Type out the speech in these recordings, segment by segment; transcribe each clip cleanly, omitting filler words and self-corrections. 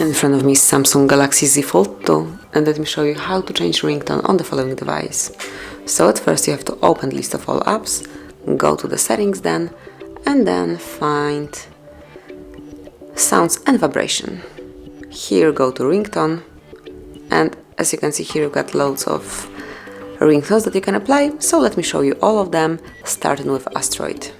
In front of me is Samsung Galaxy Z Fold 2, and let me show you how to change ringtone on the following device. So at first you have to open list of all apps, go to the settings then, and then find sounds and vibration. Here go to ringtone, and as you can see here you've got loads of ringtones that you can apply, so let me show you all of them, starting with Asteroid.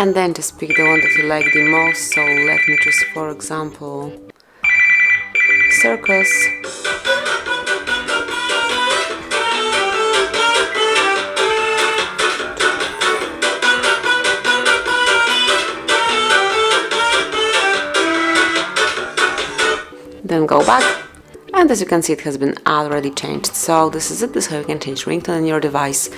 and then just pick the one that you like the most. So let me choose, for example, Circus. Then go back, and as you can see, it has been already changed. So this is it. This is how you can change ringtone on your device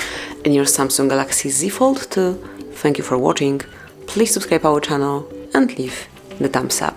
in your Samsung Galaxy Z Fold 2. Thank you for watching. Please subscribe our channel and leave the thumbs up.